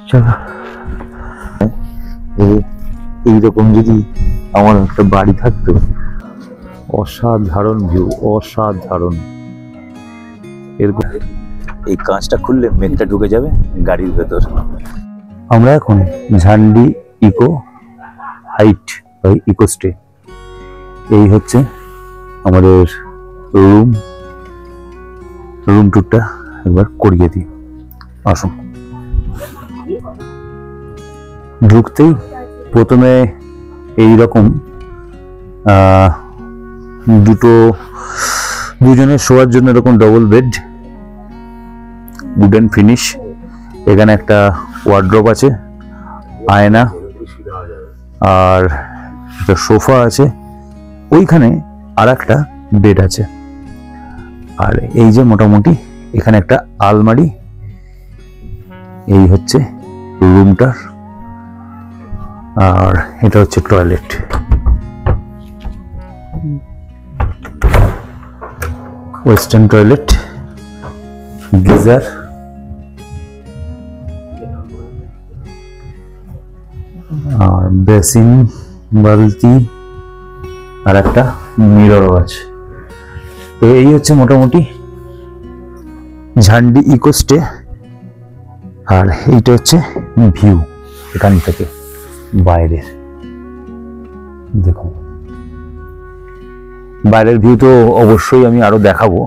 চলো, এইরকম যদি আমার একটা বাড়ি থাকতো, অসাধারণ ভিউ, অসাধারণ। এরকম এই কাঁচটা খুললে মেঘটা ঢুকে যাবে গাড়ির ভেতর। আমরা এখন ঝান্ডি ইকো হাইট বা ইকো স্টে, এই হচ্ছে আমাদের রুম টুরটা একবার করিয়ে দিই। আসুন। ঢুকতেই প্রথমে এইরকম দুজনের শোয়ার জন্য এরকম ডবল বেড, উডেন ফিনিশ। এখানে একটা ওয়ার্ড্রপ আছে, আয়না, আর একটা সোফা আছে। ওইখানে আর একটা বেড আছে। আর এই যে মোটামুটি এখানে একটা আলমারি। এই হচ্ছে রুমটার। আর এটা হচ্ছে টয়লেট। ওয়েস্টার্ন টয়লেট, গিজার, আর বেসিন, বালতি, আর একটা মিররও আছে। তো এই হচ্ছে মোটামুটি ঝান্ডি ইকো স্টে। আর এইটা হচ্ছে ভিউ এখান থেকে বাইরের। দেখুন, বাইরের ভিউ তো অবশ্যই আমি আরো দেখাবো,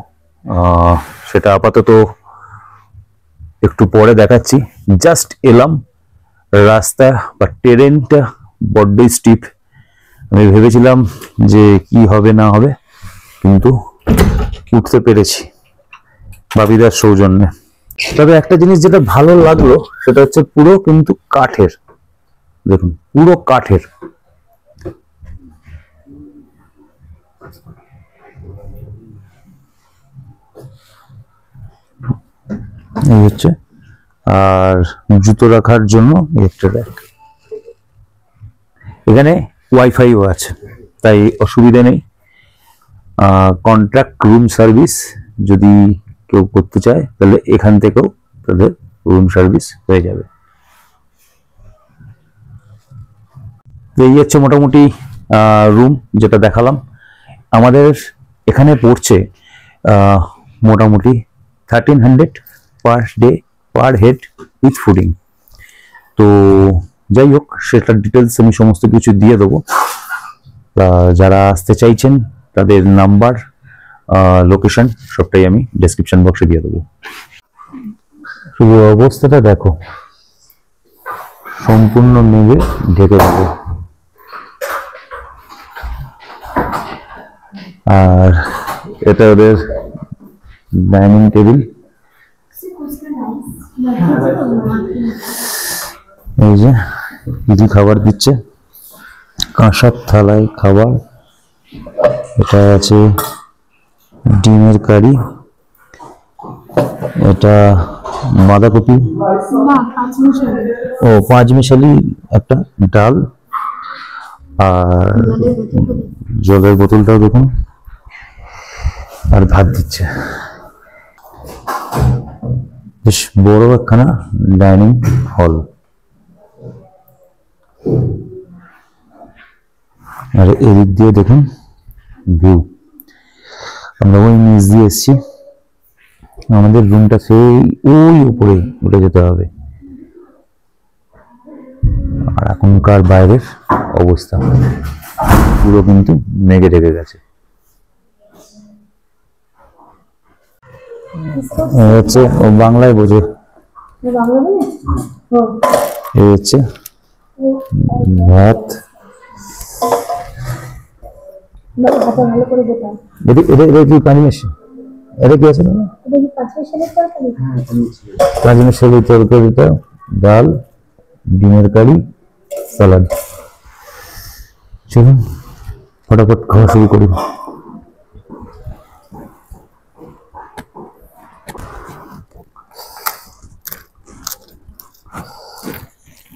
সেটা আপাতত একটু পরে দেখাচ্ছি। জাস্ট এলাম, রাস্তা বা টেরেনটা বড্ডই স্টিপ। আমি ভেবেছিলাম যে কি হবে না হবে, কিন্তু উঠতে পেরেছি বাবিদার সৌজন্যে। তবে একটা জিনিস যেটা ভালো লাগলো সেটা হচ্ছে পুরো কিন্তু কাঠের। দেখুন, পুরো কাঠের। এই হচ্ছে, আর জুতো রাখার জন্য একটা র্যাক। এখানে ওয়াইফাইও আছে, তাই অসুবিধা নেই। কন্ট্রাক্ট রুম সার্ভিস যদি কেউ করতে চায় তাহলে এখান থেকেও তাদের রুম সার্ভিস হয়ে যাবে। এই হচ্ছে মোটামুটি রুম যেটা দেখালাম। আমাদের এখানে পড়ছে মোটামুটি 1300 per day per head with fooding. তো যাই হোক, সেটার ডিটেলস আমি সমস্ত কিছু দিয়ে দেবো। যারা আসতে চাইছেন তাদের নাম্বার, লোকেশন সবটাই আমি ডেসক্রিপশন বক্সে দিয়ে দেবো। শুধু অবস্থাটা দেখো, সম্পূর্ণ মেঘে ঢেকে দেবো। আর এটা ওদের ডাইনিং টেবিল। এই যে কিছু খাবার দিচ্ছে, কাঁসার থালায় খাবার। এটা আছে ডিমের কারি, এটা বাঁধাকপি, ও পাঁচমিশালি একটা ডাল, আর জলের বোতলটাও দেখুন, আর ভাত দিচ্ছে। বেশ বড় একখানা ডাইনিং হল। আর এদিক দিয়ে দেখুন ভিউ। আমরা ওই নিচ দিয়ে এসছি, আমাদের রুমটা সেই ওই উপরে উঠে যেতে হবে। আর এখনকার বাইরের অবস্থা পুরো কিন্তু মেঘে ঢেকে গেছে। হচ্ছে বাংলায় বোঝে। এই হচ্ছে ভাত। এটা কি পানি মেশিন? এটা কি আছে? পাঁচমিশালি তরকারিটা, ডাল, ডিমের কারি, স্যালাড। চলুন ফটাফট খাওয়া শুরু করি।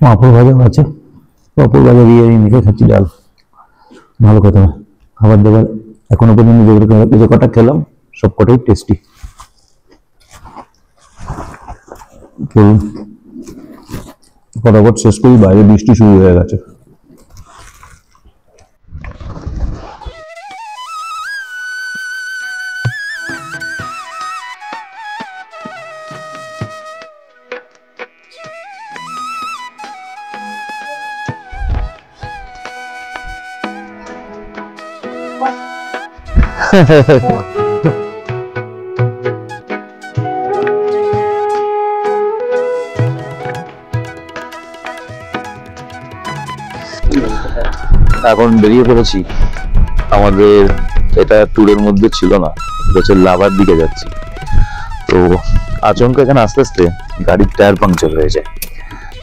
পাঁপড় ভাজা আছে, পাঁপড় ভাজা দিয়ে আমি মেখে খাচ্ছি ডাল। ভালো কথা, খাবার দাবার এখনো পর্যন্ত যে কটা খেলাম সব কটাই টেস্টি। ফটাফট শেষ করি, বাইরে বৃষ্টি শুরু হয়ে গেছে। এখন বেরিয়ে পড়েছি। আমাদের এটা ট্যুরের মধ্যে ছিল না, এটা হচ্ছে লাভার দিকে যাচ্ছি। তো আচমকা এখানে আস্তে আস্তে গাড়ির টায়ার পাংচার হয়ে যায়।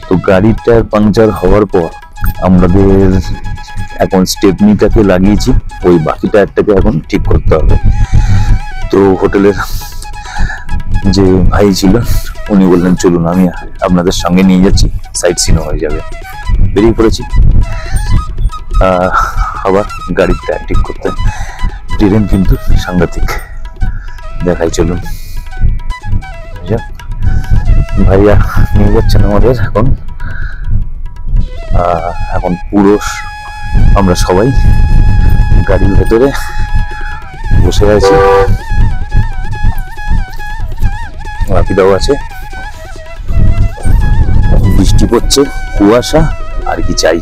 তো গাড়ির টায়ার পাংচার হওয়ার পর আমাদের এখন স্টেপনিটাকে লাগিয়েছি, ওই বাকি টায়ারটাকে এখন ঠিক করতে হবে। তো হোটেলের যে ভাই ছিল উনি বললেন চলুন আমি আপনাদের সঙ্গে নিয়ে যাচ্ছি, সাইট সিনও হয়ে যাবে। বেরিয়ে পড়েছি আবার গাড়ির টায়ার ঠিক করতে। ট্রেন কিন্তু সাংঘাতিক, দেখাই চলুন। ভাইয়া নিয়ে যাচ্ছেন আমাদের এখন পুরো আমরা সবাই গাড়ির ভেতরে বসে আছি। বাকিটাও আছে, বৃষ্টি পড়ছে, কুয়াশা, আর কি চাই,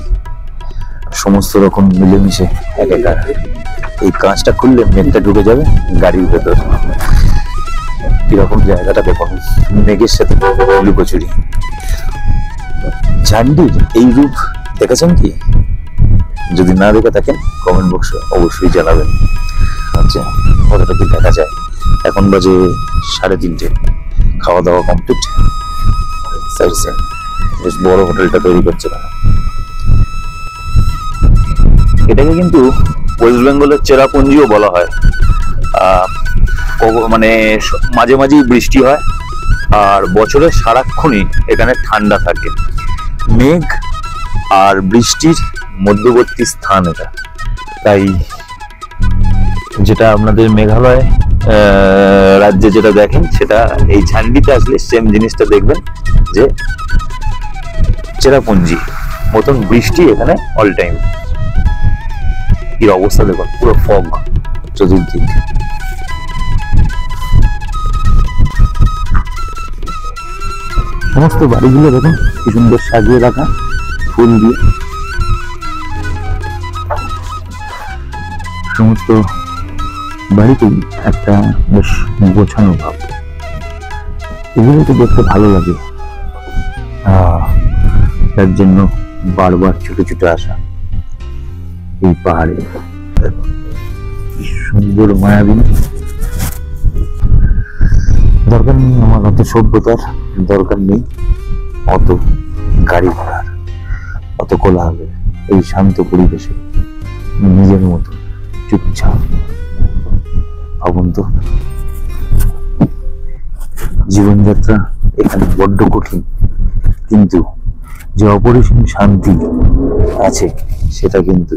সমস্ত রকম মিলেমিশে একাকার। এই কাঁচটা খুললে মেঘটা ঢুকে যাবে গাড়ির ভেতর। কিরকম জায়গাটা দেখুন, মেঘের সাথে লুকোচুরি। ঝান্ডির এই রূপ দেখেছেন কি? যদি না দেখে থাকেন কমেন্ট বক্সে অবশ্যই জানাবেন। আচ্ছা, কতটা কি দেখা যায়। এখন বাজে 3:30, খাওয়া দাওয়া কমপ্লিট। বেশ বড় হোটেলটা তৈরি করছে না। এটাকে কিন্তু ওয়েস্ট বেঙ্গলের চেরাপুঞ্জিও বলা হয়। মানে মাঝে মাঝেই বৃষ্টি হয়, আর বছরের সারাক্ষণই এখানে ঠান্ডা থাকে। মেঘ আর বৃষ্টির মধ্যবর্তী স্থান এটা। তাই যেটা আপনাদের মেঘালয় রাজ্যে যেটা দেখেন, সেটা এই ঝান্ডিতে আসলে সেম জিনিসটা দেখবেন, যে চেরাপুঞ্জি মতন বৃষ্টি এখানে অল টাইম। কি অবস্থা দেখুন, পুরো ফগ চতুর্দিক। সমস্ত বাড়িগুলো দেখুন কি সুন্দর সাজিয়ে রাখা ফুল দিয়ে। সমস্ত বাড়িতেই একটা বেশ গোছানো ভাব, এগুলো তো দেখতে ভালো লাগে। তার জন্য বারবার ছুটে ছুটে আসা এই পাহাড়ে। কি সুন্দর মায়াবী। দরকার নেই আমার অত সভ্যতার, দরকার নেই অত গাড়ি ঘোড়ার, অত কোলাহলের। এই শান্ত পরিবেশে নিজের মতো চুপচাপ ভাবুন তো। জীবনযাত্রা এখানে বড্ড কঠিন, কিন্তু যে অপরিসীম শান্তি আছে সেটা কিন্তু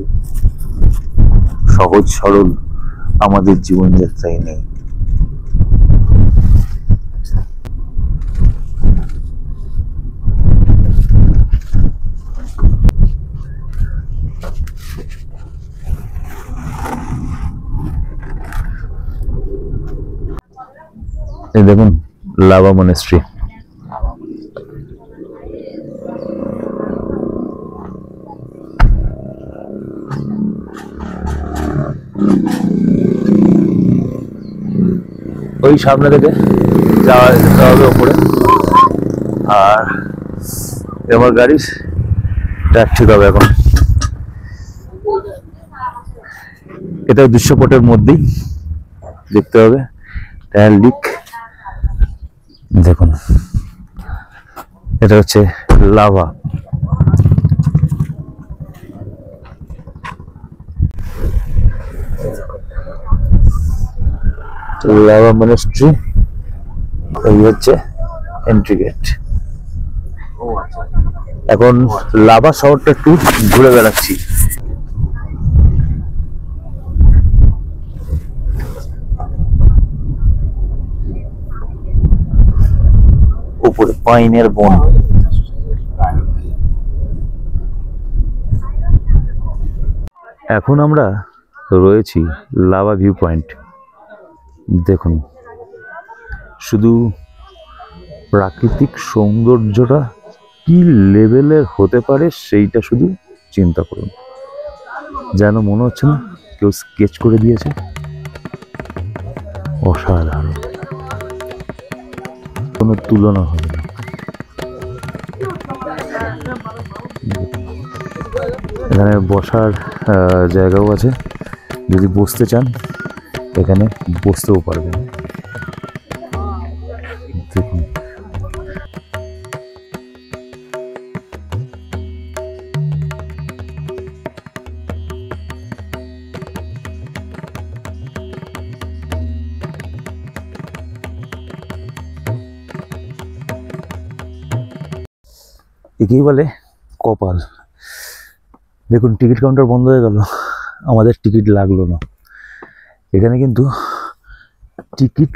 সহজ সরল আমাদের জীবনযাত্রায় নেই। এই দেখুন লাভা মনেস্ট্রি। ওই সামনে থেকে যাওয়া হবে ওপরে, আর আমার গাড়ির টায়ার ঠিক হবে এখন। এটা দৃশ্যপটের মধ্যেই দেখতে হবে টায়ার লিক। দেখুন এটা হচ্ছে লাভা। লাভা মনেস্ট্রি, এই হচ্ছে এন্ট্রি গেট। এখন লাভা শহরটা একটু ঘুরে বেড়াচ্ছি। উপরে পাইনের বন, এখন আমরা রয়েছি লাভা ভিউ পয়েন্ট। দেখুন শুধু প্রাকৃতিক সৌন্দর্যটা কি লেভেলের হতে পারে সেইটা শুধু চিন্তা করুন। যেন মনে হচ্ছে না কেউ স্কেচ করে দিয়েছে। অসাধারণ, কোনো তুলনা হবে না। এখানে বসার জায়গাও আছে, যদি বসতে চান এখানে বসতেও পারবেন। দেখুন একেই বলে কপাল। দেখুন টিকিট কাউন্টার বন্ধ হয়ে গেল, আমাদের টিকিট লাগলো না। এখানে কিন্তু টিকিট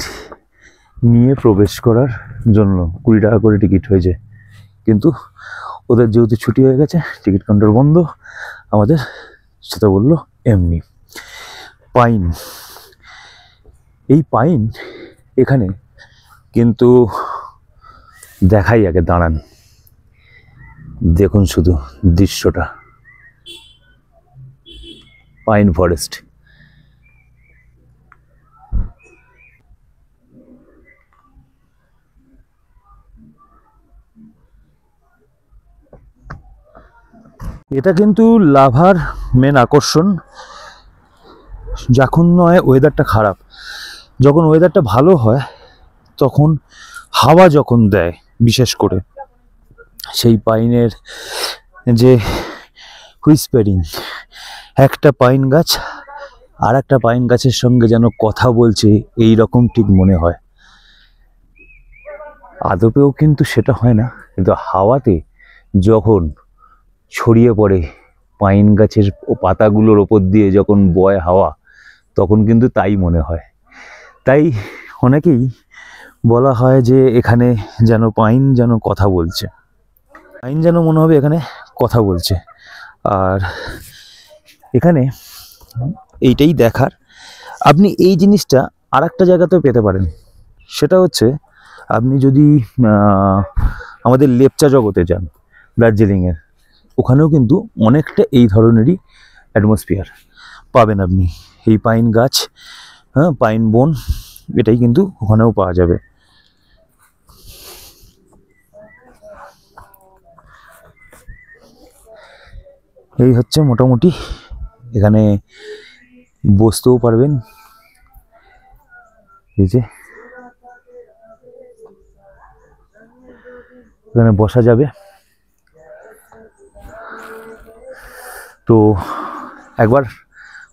নিয়ে প্রবেশ করার জন্য 20 টাকা করে টিকিট হয়েছে, কিন্তু ওদের যেহেতু ছুটি হয়ে গেছে, টিকিট কাউন্টার বন্ধ, আমাদের সেটা বললো এমনি। পাইন, এই পাইন এখানে কিন্তু দেখাই আগে, দাঁড়ান দেখুন শুধু দৃশ্যটা। পাইন ফরেস্ট, এটা কিন্তু লাভার মেন আকর্ষণ। যখন নয় ওয়েদারটা খারাপ, যখন ওয়েদারটা ভালো হয় তখন হাওয়া যখন দেয়, বিশেষ করে সেই পাইনের যে হুইসপারিং, একটা পাইন গাছ আর একটা পাইন গাছের সঙ্গে যেন কথা বলছে, এই রকম ঠিক মনে হয়। আদপেও কিন্তু সেটা হয় না, কিন্তু হাওয়াতে যখন ছড়িয়ে পড়ে পাইন গাছের পাতাগুলোর ওপর দিয়ে যখন বয় হাওয়া, তখন কিন্তু তাই মনে হয়। তাই অনেকেই বলা হয় যে এখানে যেন পাইন যেন কথা বলছে, পাইন যেন মনে হবে এখানে কথা বলছে। আর এখানে এইটাই দেখার, আপনি এই জিনিসটা আর একটা জায়গাতেও পেতে পারেন। সেটা হচ্ছে আপনি যদি আমাদের লেপচা জগতে যান, দার্জিলিংয়ের, ওখানেও কিন্তু অনেকটা এই ধরনেরই অ্যাটমসফিয়ার পাবেন আপনি। এই পাইন গাছ, হ্যাঁ পাইন বন, এটাই কিন্তু ওখানেও পাওয়া যাবে। এই হচ্ছে মোটামুটি, এখানে বসতেও পারবেন, এই যে এখানে বসা যাবে। তো একবার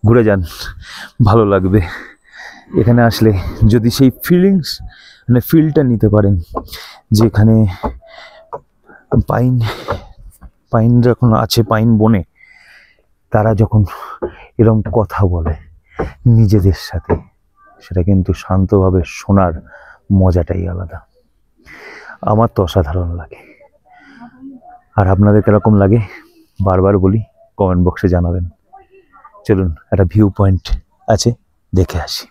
ঘুরে যান, ভালো লাগবে। এখানে আসলে যদি সেই ফিলিংস মানে ফিলটা নিতে পারেন, যে এখানে পাইন যখন আছে, পাইন বনে তারা যখন এরকম কথা বলে নিজেদের সাথে, সেটা কিন্তু শান্তভাবে শোনার মজাটাই আলাদা। আমার তো অসাধারণ লাগে। আর আপনাদের কিরকম লাগে বারবার বলি, কমেন্ট বক্সে জানাবেন। চলুন একটা ভিউ পয়েন্ট আছে, দেখে আসি।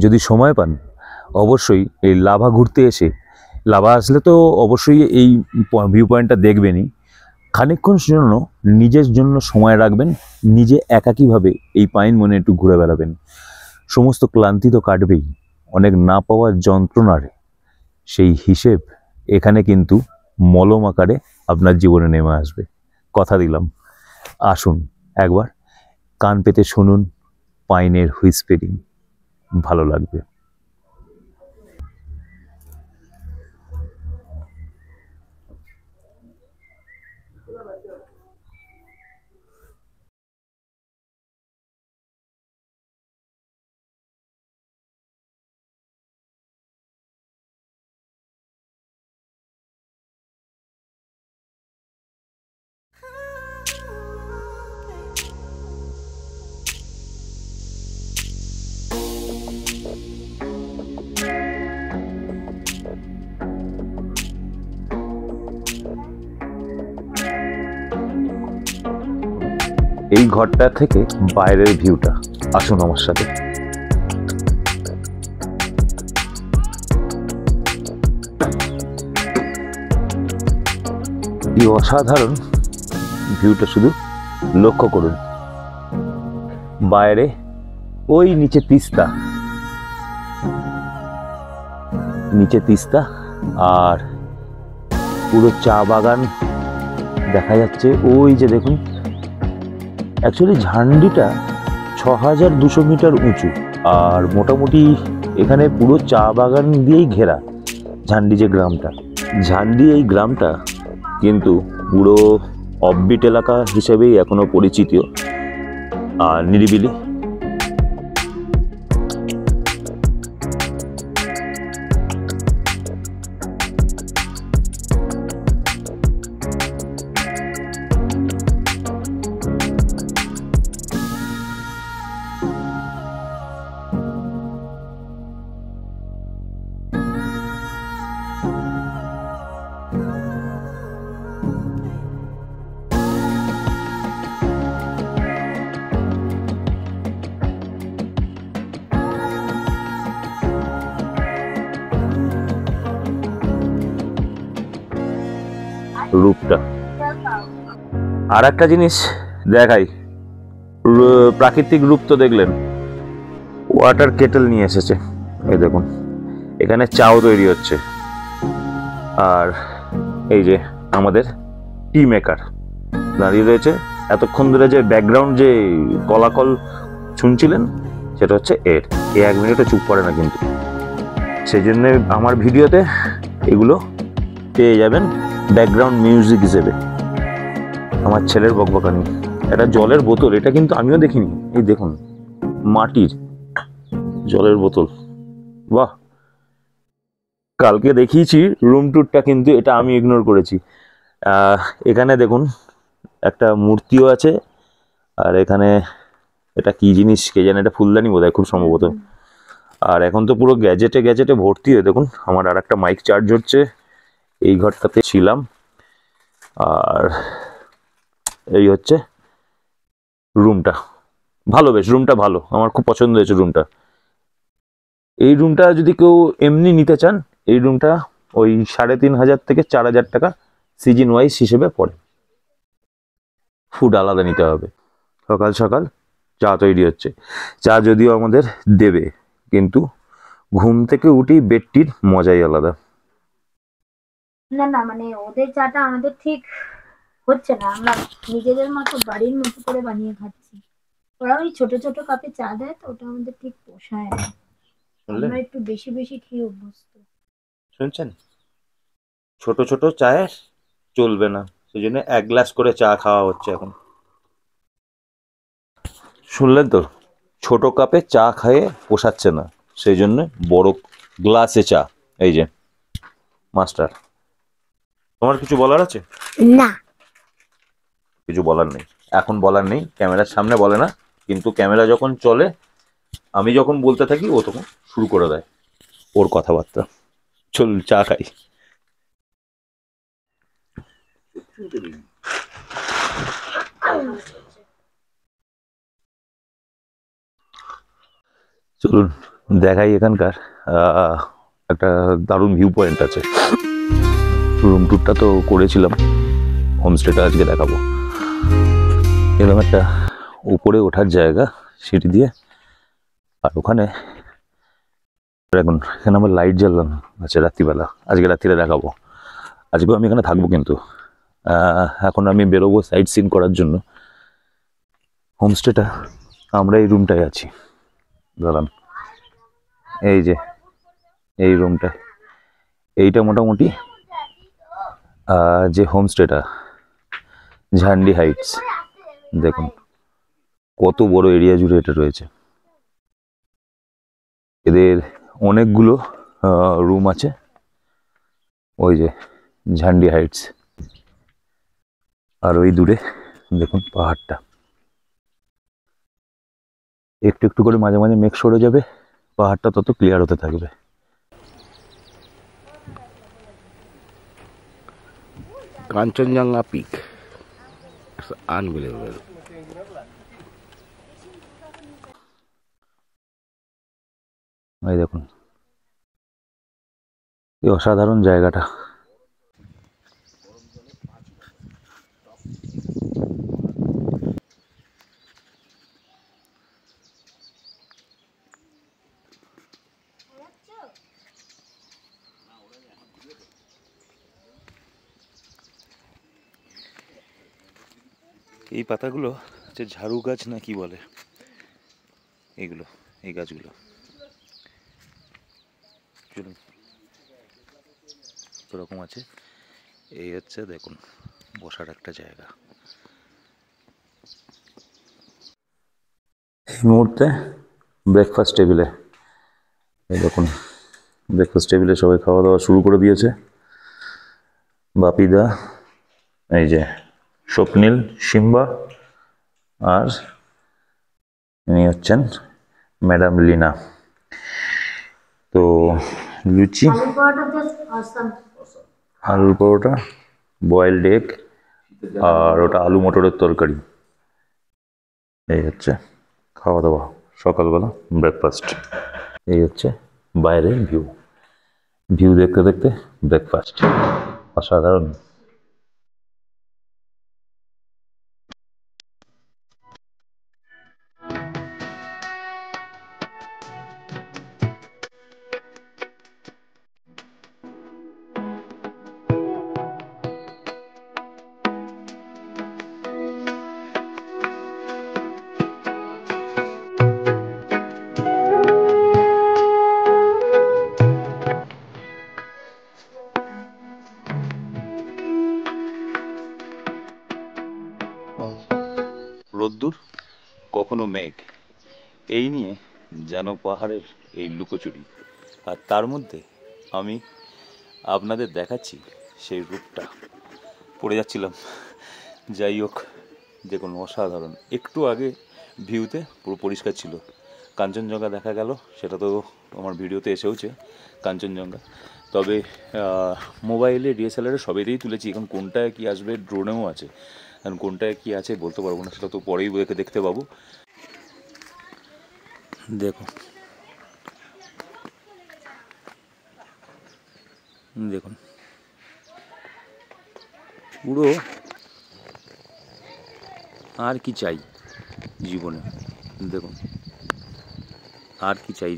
যদি সময় পান অবশ্যই এই লাভা ঘুরতে এসে, লাভা আসলে তো অবশ্যই এই ভিউ পয়েন্টটা দেখবেনই। খানিকক্ষণ জন্য নিজের জন্য সময় রাখবেন, নিজে একাকীভাবে এই পাইন বনে একটু ঘুরে বেড়াবেন। সমস্ত ক্লান্তি তো কাটবেই, অনেক না পাওয়ার যন্ত্রণার সেই হিসেব এখানে কিন্তু মলম আকারে আপনার জীবনে নেমে আসবে। কথা দিলাম, আসুন একবার কান পেতে শুনুন পাইনের হুইসপারিং, ভালো লাগবে। এই ঘরটা থেকে বাইরের ভিউটা, আসুন আমার সাথে। কি অসাধারণ ভিউটা, শুধু লক্ষ্য করুন। বাইরে ওই নিচে তিস্তা, আর পুরো চা বাগান দেখা যাচ্ছে। ওই যে দেখুন, অ্যাকচুয়ালি ঝান্ডিটা 6200 মিটার উঁচু, আর মোটামুটি এখানে পুরো চা বাগান দিয়েই ঘেরা ঝান্ডি যে গ্রামটা। ঝান্ডি এই গ্রামটা কিন্তু পুরো অফবিট এলাকা হিসেবেই এখনো পরিচিত আর নিরিবিলি। রূপটা আর একটা জিনিস দেখাই, প্রাকৃতিক রূপ তো দেখলেন, ওয়াটার কেটেল নিয়ে এসেছে। এই দেখুন, এখানে চাও তৈরি হচ্ছে। আর এই যে আমাদের টি মেকার দাঁড়িয়ে রয়েছে। এতক্ষণ ধরে যে ব্যাকগ্রাউন্ড যে কলাকল শুনছিলেন, সেটা হচ্ছে এর। এ 1 মিনিটও চুপ করে না কিন্তু, সেই জন্য আমার ভিডিওতে এগুলো পেয়ে যাবেন ব্যাকগ্রাউন্ড মিউজিক হিসেবে। আমার ছেলের বকবকানি। একটা জলের বোতল, এটা কিন্তু আমিও দেখিনি। এই দেখুন, মাটির জলের বোতল, বাহ! কালকে দেখিয়েছি রুম ট্যুরটা, কিন্তু এটা আমি ইগনোর করেছি। এখানে দেখুন একটা মূর্তিও আছে, আর এখানে এটা কি জিনিস কে জানে, এটা ফুলদানি বোধহয় খুব সম্ভবত। আর এখন তো পুরো গ্যাজেটে ভর্তি হয়ে, দেখুন আমার আর একটা মাইক চার্জ হচ্ছে। এই ঘরটাতে ছিলাম। আর এই হচ্ছে রুমটা, ভালো, বেশ রুমটা ভালো, আমার খুব পছন্দ হয়েছে রুমটা। এই রুমটা যদি কেউ এমনি নিতে চান, এই রুমটা ওই 3500 থেকে 4000 টাকা সিজন ওয়াইজ হিসেবে পড়ে। ফুড আলাদা নিতে হবে। সকাল সকাল চা তৈরি হচ্ছে। চা যদিও আমাদের দেবে, কিন্তু ঘুম থেকে উঠেই বেডটির মজাই আলাদা। না না, মানে ওদের চাটা আমাদের ঠিক হচ্ছে না। আমরা নিজেদের মতো বাড়ির মতো করে বানিয়ে খাচ্ছি। ওরা ওই ছোট ছোট কাপে চা দেয়, তো ওটা আমাদের ঠিক পোষায় না। শুনলেন? আমরা একটু বেশি বেশি খেয়ে অভ্যস্ত। শুনছেন? ছোট ছোট চায়ে চলবে না, সেই জন্য 1 গ্লাস করে চা খাওয়া হচ্ছে এখন। শুনলেন তো, ছোট কাপে চা খেয়ে পোষাচ্ছে না, সেই জন্য বড় গ্লাসে চা। এই যে মাস্টার, তোমার কিছু বলার আছে? না, কিছু বলার নেই, এখন বলার নেই। ক্যামেরার সামনে বলে না, কিন্তু ক্যামেরা যখন চলে, আমি যখন বলতে থাকি, ও তখন শুরু করে দেয় ওর কথাবার্তা। চল চা খাই। চলুন দেখাই এখানকার একটা দারুণ ভিউ পয়েন্ট আছে। রুম ট্যুরটা তো করেছিলাম, হোমস্টেটা আজকে দেখাবো। এরকম একটা উপরে ওঠার জায়গা সিঁড়ি দিয়ে, আর ওখানে এখানে আমার লাইট জ্বালানো আছে রাত্রিবেলা। আজকে রাত্রিরে দেখাবো। আজকেও আমি এখানে থাকবো, কিন্তু এখন আমি বেরোবো সাইট সিন করার জন্য। হোমস্টেটা, আমরা এই রুমটায় আছি, দাঁড়ান, এই যে এই রুমটা, এইটা মোটামুটি যে হোমস্টেটা ঝান্ডি হাইটস। দেখুন কত বড় এরিয়া জুড়ে এটা রয়েছে। এদের অনেকগুলো রুম আছে। ওই যে ঝান্ডি হাইটস, আর ওই দূরে দেখুন পাহাড়টা। একটু একটু করে মাঝে মাঝে মেঘ সরে যাবে, পাহাড়টা তত ক্লিয়ার হতে থাকবে। Kanchenjunga Peak. It's unbelievable. এই দেখুন, এই অসাধারণ জায়গাটা। এই পাতাগুলো হচ্ছে ঝাড়ু গাছ না কি বলে, এগুলো, এই গাছগুলো এরকম আছে। এই হচ্ছে দেখুন বসার একটা জায়গা। এই মুহূর্তে ব্রেকফাস্ট টেবিলে, এই দেখুন ব্রেকফাস্ট টেবিলে সবাই খাওয়া দাওয়া শুরু করে দিয়েছে। বাপিদা, এই যে স্বপ্নীল, সিম্বা, আর ইনি হচ্ছেন ম্যাডাম লিনা। তো লুচি, আলুর পরোটা, বয়েলড এগ, আর ওটা আলু মটরের তরকারি। এই হচ্ছে খাওয়া দাওয়া সকালবেলা ব্রেকফাস্ট। এই হচ্ছে বাইরের ভিউ, ভিউ দেখতে দেখতে ব্রেকফাস্ট, অসাধারণ। রোদ্দুর, কখনো মেঘ, এই নিয়ে যেন পাহাড়ের এই লুকোচুরি। আর তার মধ্যে আমি আপনাদের দেখাচ্ছি সেই রূপটা। পড়ে যাচ্ছিলাম, যাই হোক দেখুন অসাধারণ। একটু আগে ভিউতে পুরো পরিষ্কার ছিল, কাঞ্চনজঙ্ঘা দেখা গেল, সেটা তো আমার ভিডিওতে এসেওছে কাঞ্চনজঙ্ঘা। তবে মোবাইলে ডিএসএলআরে সবেতেই তুলেছি, এখন কোনটায় কী আসবে ড্রোনেও আছে, এখন কোনটায় কী আছে বলতে পারবো না, সেটা তো পরেই দেখতে পাবো। দেখুন দেখুন পুরো, আর কি চাই জীবনে, দেখুন আর কি চাই।